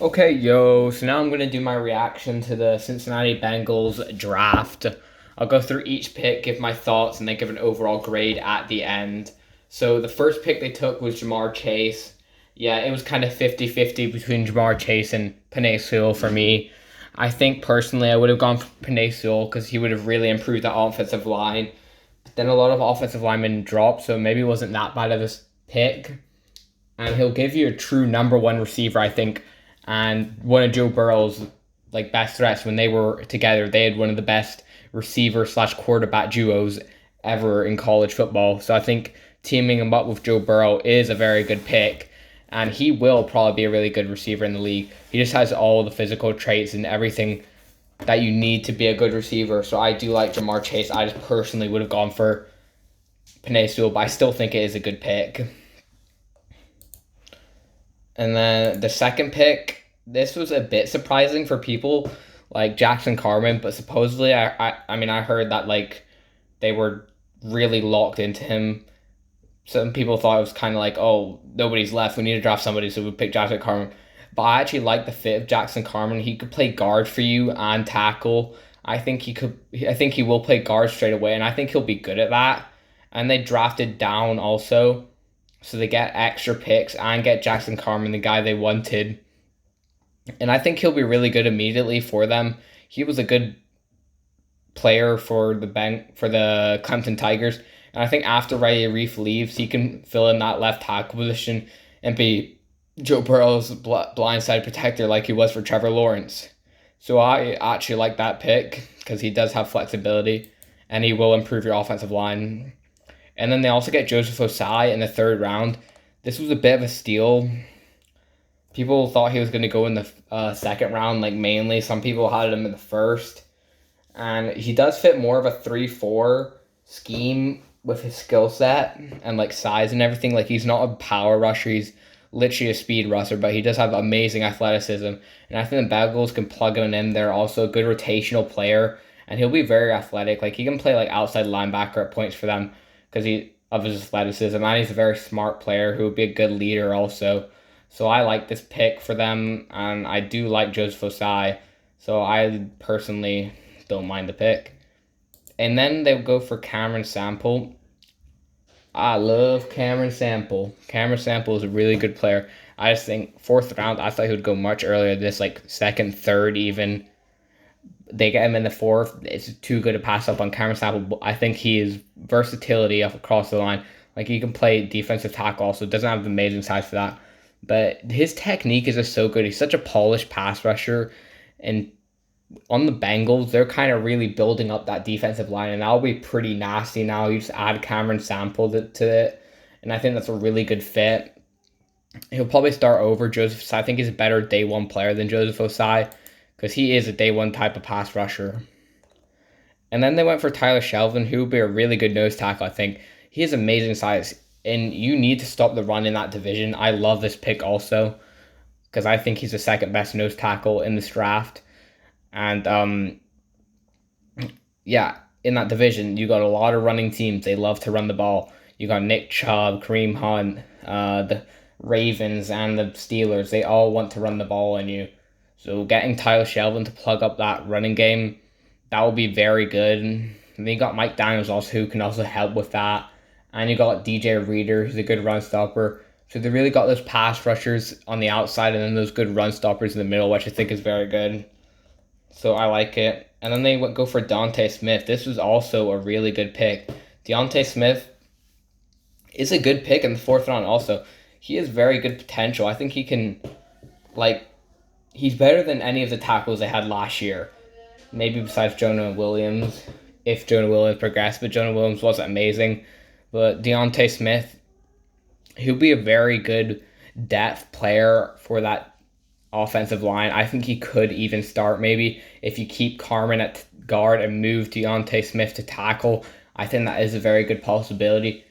Okay, yo, so now I'm going to do my reaction to the Cincinnati Bengals draft. I'll go through each pick, give my thoughts, and then give an overall grade at the end. So the first pick they took was Jamar Chase. Yeah, it was kind of 50-50 between Jamar Chase and Penei Sewell for me. I think personally I would have gone for Penei Sewell because he would have really improved the offensive line. But then a lot of offensive linemen dropped, so maybe it wasn't that bad of a pick, and he'll give you a true number one receiver, I think. And one of Joe Burrow's best threats when they were together, they had one of the best receiver slash quarterback duos ever in college football. So I think teaming him up with Joe Burrow is a very good pick. And he will probably be a really good receiver in the league. He just has all the physical traits and everything that you need to be a good receiver. So I do like Jamar Chase. I just personally would have gone for Penei Sewell, but I still think it is a good pick. And then the second pick, this was a bit surprising for people like Jackson Carman, but supposedly I heard that they were really locked into him. Some people thought it was kind of like, oh, nobody's left. We need to draft somebody, so we pick Jackson Carman. But I actually like the fit of Jackson Carman. He could play guard for you and tackle. I think he could. I think he will play guard straight away, and I think he'll be good at that. And they drafted down also, so they get extra picks and get Jackson Carman, the guy they wanted. And I think he'll be really good immediately for them. He was a good player for the Clemson Tigers. And I think after Riley Reef leaves, he can fill in that left tackle position and be Joe Burrow's blindside protector like he was for Trevor Lawrence. So I actually like that pick because he does have flexibility and he will improve your offensive line. And then they also get Joseph Osai in the third round. This was a bit of a steal. People thought he was going to go in the second round, mainly. Some people had him in the first. And he does fit more of a 3-4 scheme with his skill set and size and everything. He's not a power rusher. He's literally a speed rusher, but he does have amazing athleticism. And I think the Bengals can plug him in there. Also a good rotational player. And he'll be very athletic. He can play outside linebacker at points for them because of his athleticism, and he's a very smart player who would be a good leader also. So I like this pick for them, and I do like Joseph Osai, so I personally don't mind the pick. And then they'll go for Cameron Sample. I love Cameron Sample. Cameron Sample is a really good player. I just think fourth round, I thought he would go much earlier, this second, third even. They get him in the fourth. It's too good to pass up on Cameron Sample. I think he is versatility across the line. He can play defensive tackle also. Doesn't have the amazing size for that. But his technique is just so good. He's such a polished pass rusher. And on the Bengals, they're kind of really building up that defensive line. And that'll be pretty nasty now. You just add Cameron Sample to it. And I think that's a really good fit. He'll probably start over Joseph Osai. I think he's a better day one player than Joseph Osai, because he is a day one type of pass rusher. And then they went for Tyler Shelvin, who would be a really good nose tackle, I think. He has amazing size, and you need to stop the run in that division. I love this pick also, because I think he's the second best nose tackle in this draft. And yeah, in that division, you got a lot of running teams. They love to run the ball. You got Nick Chubb, Kareem Hunt, the Ravens, and the Steelers. They all want to run the ball on you. So getting Tyler Shelvin to plug up that running game, that will be very good. And then you got Mike Daniels also, who can also help with that. And you got DJ Reader, who's a good run stopper. So they really got those pass rushers on the outside and then those good run stoppers in the middle, which I think is very good. So I like it. And then they would go for Dante Smith. This was also a really good pick. Dante Smith is a good pick in the fourth round also. He has very good potential. I think he can, he's better than any of the tackles they had last year. Maybe besides Jonah Williams, if Jonah Williams progressed, but Jonah Williams wasn't amazing. But Dante Smith, he'll be a very good depth player for that offensive line. I think he could even start maybe if you keep Carman at guard and move Dante Smith to tackle. I think that is a very good possibility.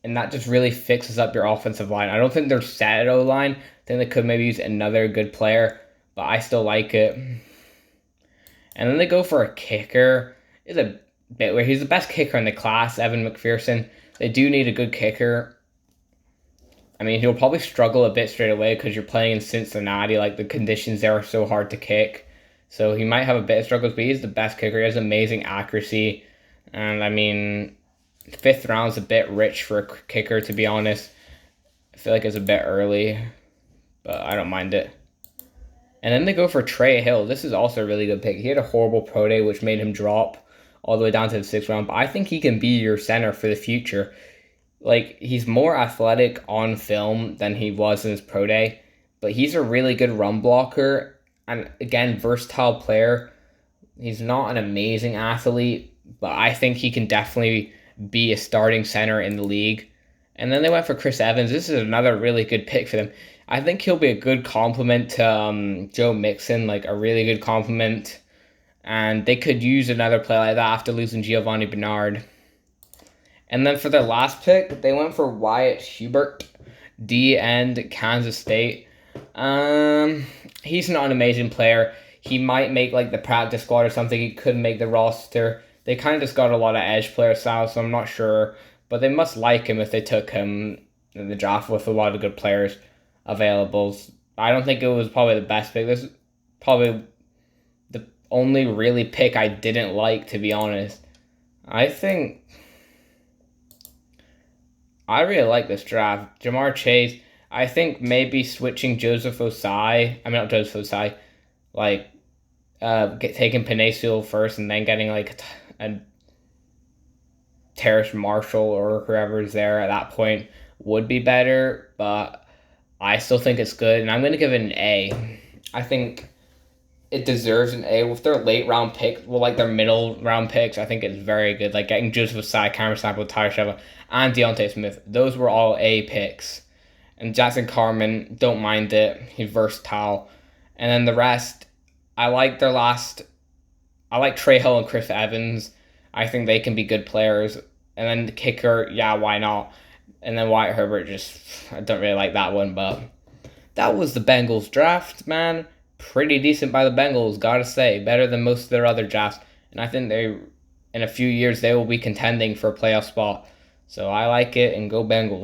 And that just really fixes up your offensive line. I don't think they're set at O-line. I think they could maybe use another good player, but I still like it. And then they go for a kicker. It's a bit where he's the best kicker in the class, Evan McPherson. They do need a good kicker. I mean, he'll probably struggle a bit straight away because you're playing in Cincinnati. Like, the conditions there are so hard to kick. So he might have a bit of struggles, but he's the best kicker. He has amazing accuracy. And I mean, fifth round's a bit rich for a kicker, to be honest. I feel like it's a bit early, but I don't mind it. And then they go for Trey Hill. This is also a really good pick. He had a horrible pro day, which made him drop all the way down to the sixth round. But I think he can be your center for the future. Like, he's more athletic on film than he was in his pro day, but he's a really good run blocker and, again, versatile player. He's not an amazing athlete, but I think he can definitely be a starting center in the league. And then they went for Chris Evans. This is another really good pick for them. I think he'll be a good complement to Joe Mixon, like a really good complement. And they could use another play like that after losing Giovanni Bernard. And then for their last pick, they went for Wyatt Hubert, D end, Kansas State. He's not an amazing player. He might make like the practice squad or something. He could make the roster. They kind of just got a lot of edge player style, so I'm not sure. But they must like him if they took him in the draft with a lot of good players available. I don't think it was probably the best pick. This is probably the only really pick I didn't like, to be honest. I really like this draft. Jamar Chase, I think maybe switching not Joseph Osai, like taking Penei first and then getting like a Terrace Marshall or whoever's there at that point would be better, but I still think it's good, and I'm going to give it an A. I think it deserves an A with their late round picks. Well, like their middle round picks, I think it's very good. Like getting Joseph Osai, Cameron Sample, Tyler Sheva, and Dante Smith. Those were all A picks. And Jackson Carman, don't mind it. He's versatile. And then the rest, I like Trey Hill and Chris Evans. I think they can be good players. And then the kicker, yeah, why not? And then Wyatt Herbert, I don't really like that one, but that was the Bengals draft, man. Pretty decent by the Bengals, gotta say. Better than most of their other drafts. And I think in a few years, they will be contending for a playoff spot. So I like it, and go Bengals.